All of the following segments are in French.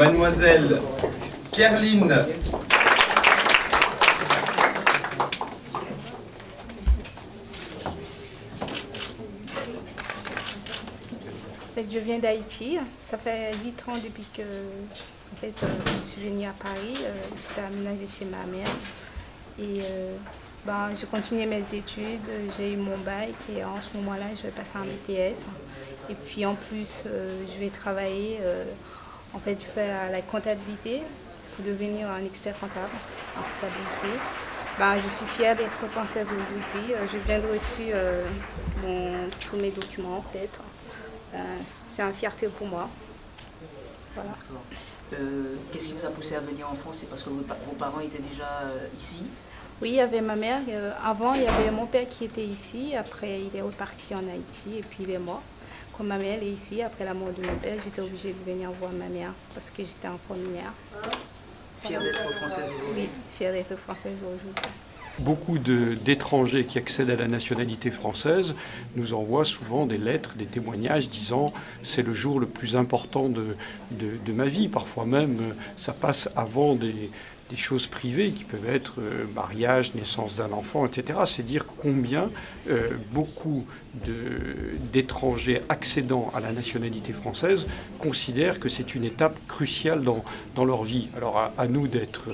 Mademoiselle Kerline Je viens d'Haïti. Ça fait 8 ans depuis que je suis venue à Paris. J'étais aménagée chez ma mère. Et j'ai continué mes études. J'ai eu mon bac et en ce moment-là, je vais passer un BTS. Et puis en plus, je vais travailler. Je fais la comptabilité pour devenir un expert comptable en comptabilité. Je suis fière d'être française aujourd'hui. Je viens de recevoir tous mes documents en fait. C'est une fierté pour moi. Voilà. Qu'est-ce qui vous a poussé à venir en France? C'est parce que vos parents étaient déjà ici? Oui, il y avait ma mère. Avant, il y avait mon père qui était ici. Après, il est reparti en Haïti et puis il est mort. Comme ma mère est ici, après la mort de mon père, j'étais obligée de venir voir ma mère parce que j'étais enfant mineure. Fière d'être française aujourd'hui? Oui, fière d'être française aujourd'hui. Beaucoup d'étrangers qui accèdent à la nationalité française nous envoient souvent des lettres, des témoignages disant « c'est le jour le plus important de ma vie ». Parfois même, ça passe avant des choses privées qui peuvent être mariage, naissance d'un enfant, etc. C'est dire combien beaucoup d'étrangers accédant à la nationalité française considèrent que c'est une étape cruciale dans leur vie. Alors à nous d'être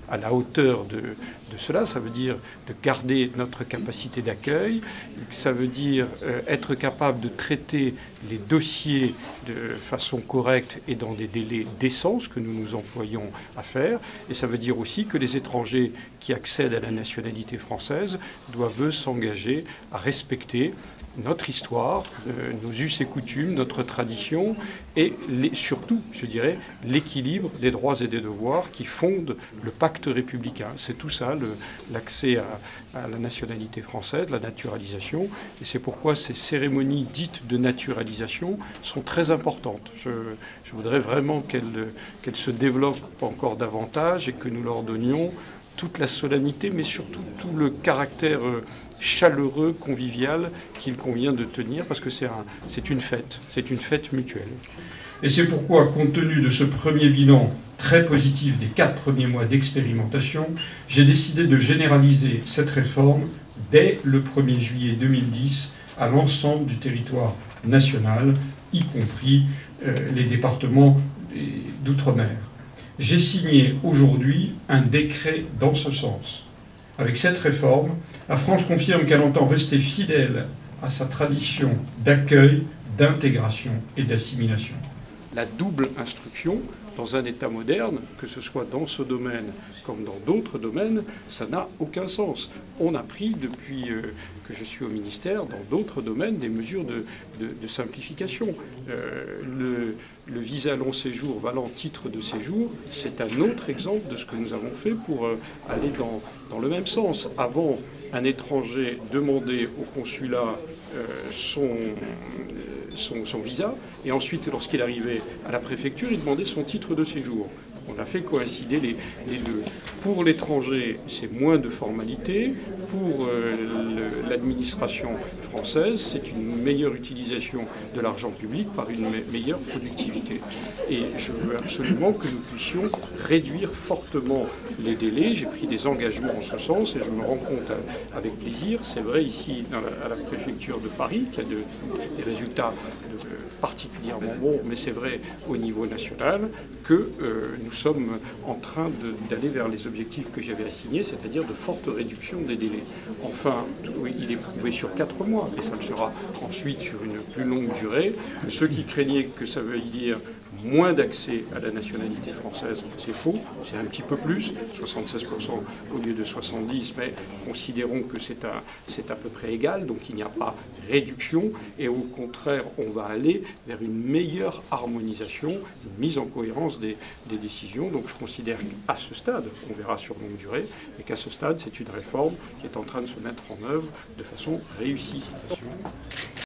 à la hauteur de cela, ça veut dire de garder notre capacité d'accueil, ça veut dire être capable de traiter les dossiers de façon correcte et dans des délais décents, ce que nous nous employons à faire, et ça veut dire aussi que les étrangers qui accèdent à la nationalité française doivent s'engager à respecter notre histoire, nos us et coutumes, notre tradition et surtout, je dirais, l'équilibre des droits et des devoirs qui fondent le pacte républicain. C'est tout ça, l'accès à la nationalité française, la naturalisation, et c'est pourquoi ces cérémonies dites de naturalisation sont très importantes. Je voudrais vraiment qu'elles se développent encore davantage et que nous leur donnions toute la solennité, mais surtout tout le caractère chaleureux, convivial qu'il convient de tenir, parce que c'est une fête mutuelle. Et c'est pourquoi, compte tenu de ce premier bilan très positif des 4 premiers mois d'expérimentation, j'ai décidé de généraliser cette réforme dès le 1er juillet 2010 à l'ensemble du territoire national, y compris les départements d'outre-mer. J'ai signé aujourd'hui un décret dans ce sens. Avec cette réforme, la France confirme qu'elle entend rester fidèle à sa tradition d'accueil, d'intégration et d'assimilation. La double instruction, dans un État moderne, que ce soit dans ce domaine comme dans d'autres domaines, ça n'a aucun sens. On a pris, depuis que je suis au ministère, dans d'autres domaines, des mesures de simplification. Le visa long séjour valant titre de séjour, c'est un autre exemple de ce que nous avons fait pour aller dans le même sens. Avant, un étranger demandait au consulat son visa, et ensuite, lorsqu'il arrivait à la préfecture, il demandait son titre de séjour. On a fait coïncider les deux. Pour l'étranger, c'est moins de formalités. Pour l'administration française, c'est une meilleure utilisation de l'argent public par une meilleure productivité. Et je veux absolument que nous puissions réduire fortement les délais. J'ai pris des engagements en ce sens et je me rends compte avec plaisir. C'est vrai ici à la préfecture de Paris qu'il y a des résultats particulièrement bons, mais c'est vrai au niveau national que nous sommes en train d'aller vers les objectifs que j'avais assignés, c'est-à-dire de fortes réductions des délais. Enfin, il est prouvé sur 4 mois, et ça le sera ensuite sur une plus longue durée. Ceux qui craignaient que ça veuille dire moins d'accès à la nationalité française, c'est faux, c'est un petit peu plus, 76% au lieu de 70%, mais considérons que c'est à peu près égal, donc il n'y a pas réduction, et au contraire, on va aller vers une meilleure harmonisation, une mise en cohérence des décisions. Donc je considère qu'à ce stade, on verra sur longue durée, mais qu'à ce stade, c'est une réforme qui est en train de se mettre en œuvre de façon réussie.